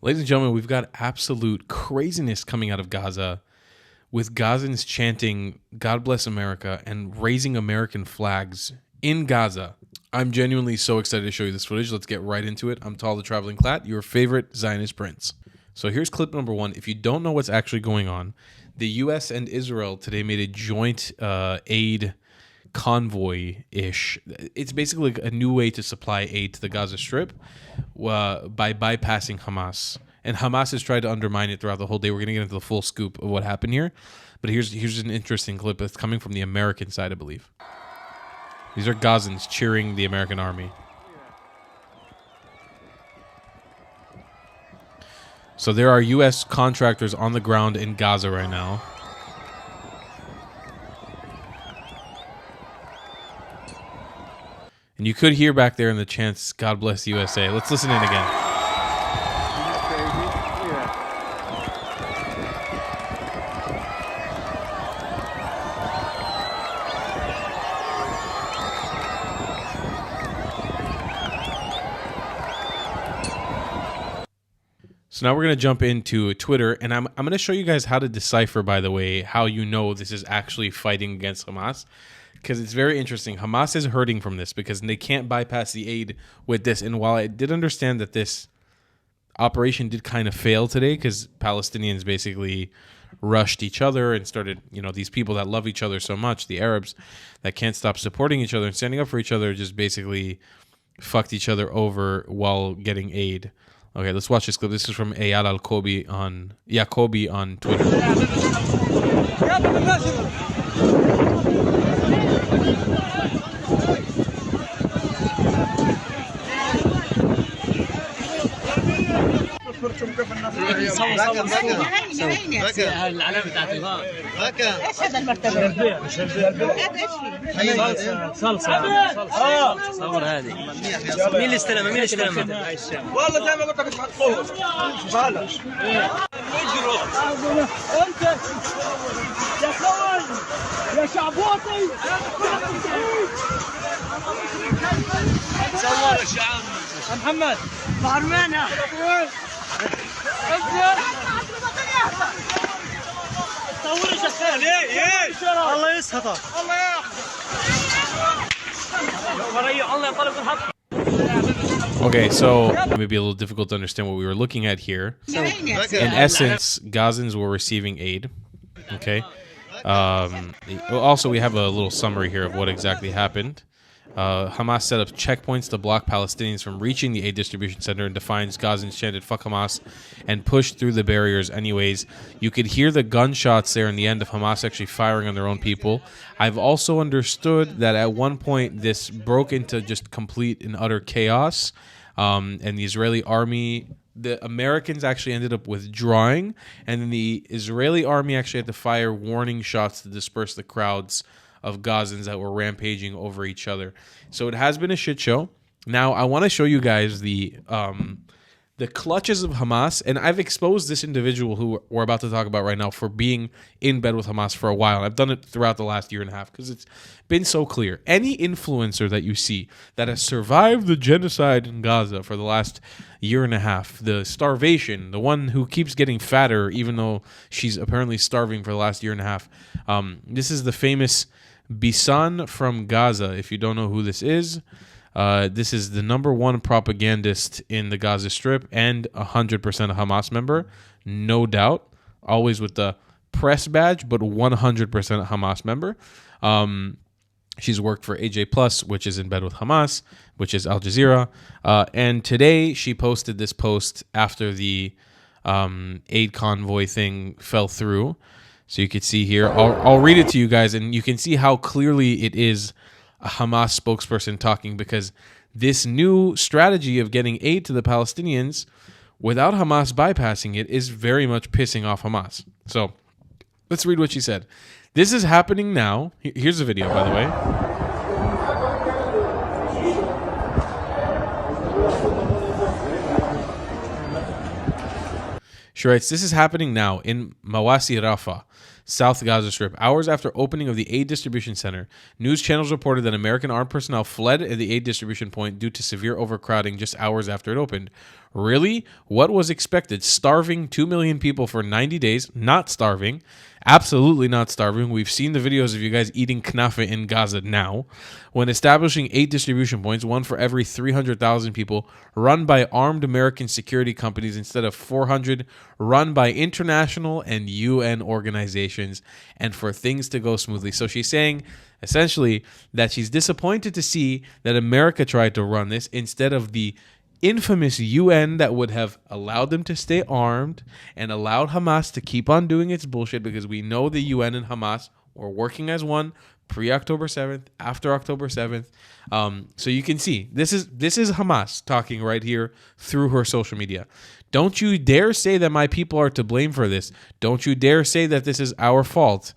Ladies and gentlemen, we've got absolute craziness coming out of Gaza, with Gazans chanting, "God bless America," and raising American flags in Gaza. I'm genuinely so excited to show you this footage. Let's get right into it. I'm Tal the Traveling Clat, your favorite Zionist prince. So here's clip number one. If you don't know what's actually going on, the U.S. and Israel today made a joint aid convoy-ish. It's basically a new way to supply aid to the Gaza Strip by bypassing Hamas. And Hamas has tried to undermine it throughout the whole day. We're going to get into the full scoop of what happened here. But here's an interesting clip that's coming from the American side, I believe. These are Gazans cheering the American army. So there are U.S. contractors on the ground in Gaza right now. And you could hear back there in the chants, "God bless USA." Let's listen in again. So now we're going to jump into Twitter, and I'm going to show you guys how to decipher, by the way, how you know this is actually fighting against Hamas, because it's very interesting. Hamas is hurting from this because they can't bypass the aid with this. And while I did understand that this operation did kind of fail today because Palestinians basically rushed each other and started, these people that love each other so much, the Arabs that can't stop supporting each other and standing up for each other, just basically fucked each other over while getting aid. Okay, let's watch this clip. This is from Eyal Al-Kobi on Twitter. العلامة بتاعت الغار ايش هذا المرتبة؟ صلصة صور هذه مين اللي استلمها؟ والله زي ما قلت لك تحطوه بلاش اجروا انت يا خوي يا شعبوطي صور الشعب محمد بعرمانة الله يسخطك الله ياخذك. Okay, so it may be a little difficult to understand what we were looking at here. So, in essence, Gazans were receiving aid. Okay. Also, we have a little summary here of what exactly happened. Hamas set up checkpoints to block Palestinians from reaching the aid distribution center in defiance. Gazans chanted "Fuck Hamas" and pushed through the barriers anyways. You could hear the gunshots there in the end of Hamas actually firing on their own people. I've also understood that at one point this broke into just complete and utter chaos, and the Israeli army, the Americans actually ended up withdrawing, and then the Israeli army actually had to fire warning shots to disperse the crowds of Gazans that were rampaging over each other. So it has been a shit show. Now I want to show you guys the clutches of Hamas, and I've exposed this individual who we're about to talk about right now for being in bed with Hamas for a while. I've done it throughout the last year and a half because it's been so clear. Any influencer that you see that has survived the genocide in Gaza for the last year and a half, the starvation, the one who keeps getting fatter even though she's apparently starving for the last year and a half. This is the famous Bisan from Gaza. If you don't know who this is the number one propagandist in the Gaza Strip and 100% a Hamas member, no doubt. Always with the press badge, but 100% a Hamas member. She's worked for AJ Plus, which is in bed with Hamas, which is Al Jazeera. And today she posted this post after the aid convoy thing fell through. So you can see here, I'll read it to you guys, and you can see how clearly it is a Hamas spokesperson talking, because this new strategy of getting aid to the Palestinians without Hamas bypassing it is very much pissing off Hamas. So let's read what she said. This is happening now. Here's the video, by the way. She writes, "This is happening now in Mawasi Rafah, South Gaza Strip. Hours after opening of the aid distribution center, news channels reported that American armed personnel fled at the aid distribution point due to severe overcrowding just hours after it opened. Really? What was expected? Starving 2 million people for 90 days? Not starving. Absolutely not starving. We've seen the videos of you guys eating knafe in Gaza now. When establishing 8 distribution points, one for every 300,000 people, run by armed American security companies instead of 400 run by international and UN organizations, and for things to go smoothly. So she's saying essentially that she's disappointed to see that America tried to run this instead of the infamous UN that would have allowed them to stay armed and allowed Hamas to keep on doing its bullshit, because we know the UN and Hamas were working as one pre-October 7th, after October 7th. So you can see this is Hamas talking right here through her social media. Don't you dare say that my people are to blame for this. Don't you dare say that this is our fault.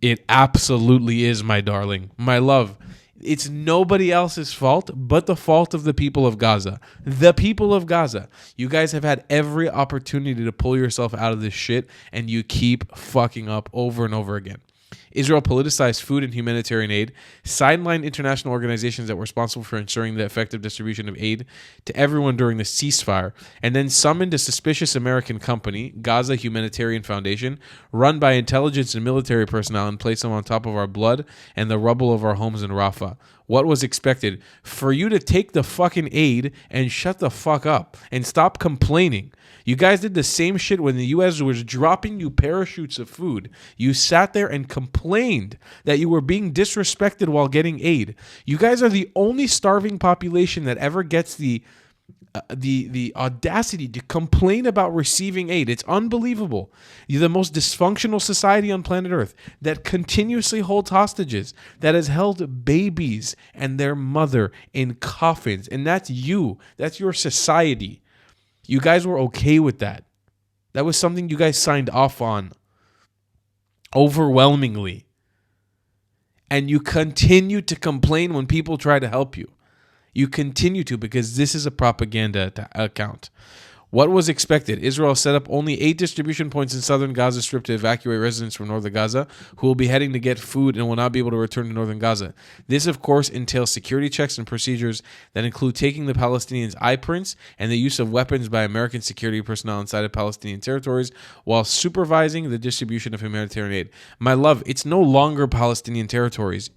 It absolutely is, my darling, my love. It's nobody else's fault but the fault of the people of Gaza. The people of Gaza. You guys have had every opportunity to pull yourself out of this shit, and you keep fucking up over and over again. Israel politicized food and humanitarian aid, sidelined international organizations that were responsible for ensuring the effective distribution of aid to everyone during the ceasefire, and then summoned a suspicious American company, Gaza Humanitarian Foundation, run by intelligence and military personnel, and placed them on top of our blood and the rubble of our homes in Rafah. What was expected? For you to take the fucking aid and shut the fuck up and stop complaining. You guys did the same shit when the U.S. was dropping you parachutes of food. You sat there and complained that you were being disrespected while getting aid. You guys are the only starving population that ever gets the audacity to complain about receiving aid. It's unbelievable. You're the most dysfunctional society on planet Earth that continuously holds hostages, that has held babies and their mother in coffins. And that's you. That's your society. You guys were okay with that. That was something you guys signed off on overwhelmingly. And you continue to complain when people try to help you. You continue to, because this is a propaganda account. What was expected? Israel set up only 8 distribution points in southern Gaza Strip to evacuate residents from northern Gaza who will be heading to get food and will not be able to return to northern Gaza. This, of course, entails security checks and procedures that include taking the Palestinians' eye prints and the use of weapons by American security personnel inside of Palestinian territories while supervising the distribution of humanitarian aid. My love, it's no longer Palestinian territories.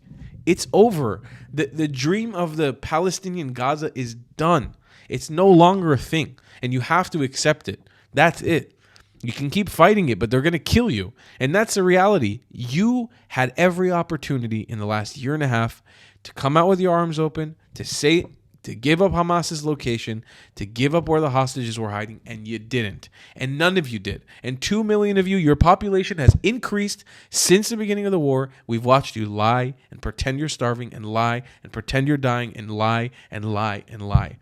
It's over. The dream of the Palestinian Gaza is done. It's no longer a thing, and you have to accept it. That's it. You can keep fighting it, but they're going to kill you. And that's the reality. You had every opportunity in the last year and a half to come out with your arms open, to give up Hamas's location, to give up where the hostages were hiding, and you didn't. And none of you did. And 2 million of you, your population has increased since the beginning of the war. We've watched you lie and pretend you're starving and lie and pretend you're dying and lie and lie and lie.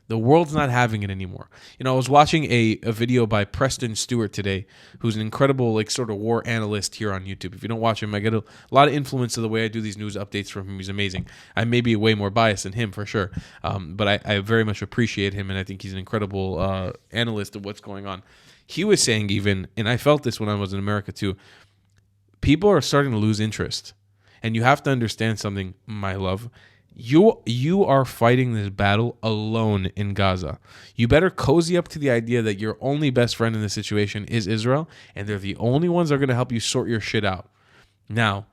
The world's not having it anymore. You know, I was watching a video by Preston Stewart today, who's an incredible, sort of war analyst here on YouTube. If you don't watch him, I get a lot of influence of the way I do these news updates from him. He's amazing. I may be way more biased than him for sure, but I very much appreciate him, and I think he's an incredible analyst of what's going on. He was saying even, and I felt this when I was in America too, people are starting to lose interest. And you have to understand something, my love. You are fighting this battle alone in Gaza. You better cozy up to the idea that your only best friend in this situation is Israel, and they're the only ones that are going to help you sort your shit out. Now,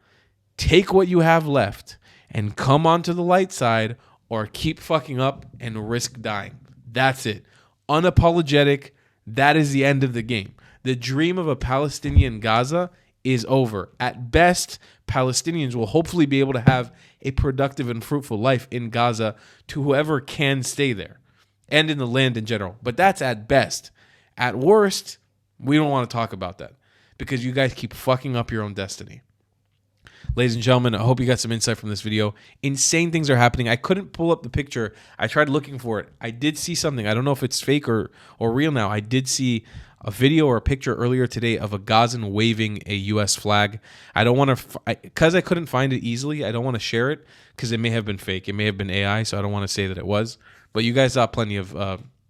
take what you have left and come onto the light side, or keep fucking up and risk dying. That's it. Unapologetic. That is the end of the game. The dream of a Palestinian Gaza is over. At best, Palestinians will hopefully be able to have a productive and fruitful life in Gaza to whoever can stay there and in the land in general. But that's at best. At worst, we don't want to talk about that because you guys keep fucking up your own destiny. Ladies and gentlemen, I hope you got some insight from this video. Insane things are happening. I couldn't pull up the picture. I tried looking for it. I did see something. I don't know if it's fake or real now. I did see a video or a picture earlier today of a Gazan waving a U.S. flag. I don't want to, because I couldn't find it easily, I don't want to share it because it may have been fake. It may have been AI, so I don't want to say that it was. But you guys saw plenty of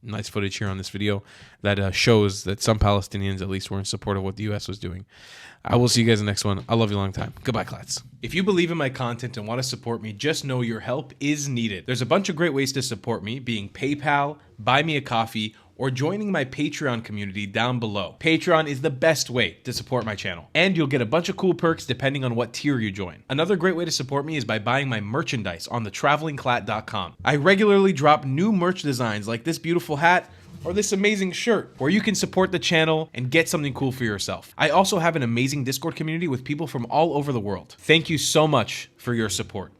nice footage here on this video that shows that some Palestinians at least were in support of what the U.S. was doing. I will see you guys in the next one. I love you a long time. Goodbye, Klats. If you believe in my content and want to support me, just know your help is needed. There's a bunch of great ways to support me, being PayPal, Buy Me a Coffee, or joining my Patreon community down below. Patreon is the best way to support my channel, and you'll get a bunch of cool perks depending on what tier you join. Another great way to support me is by buying my merchandise on thetravelingclat.com. I regularly drop new merch designs like this beautiful hat or this amazing shirt, where you can support the channel and get something cool for yourself. I also have an amazing Discord community with people from all over the world. Thank you so much for your support.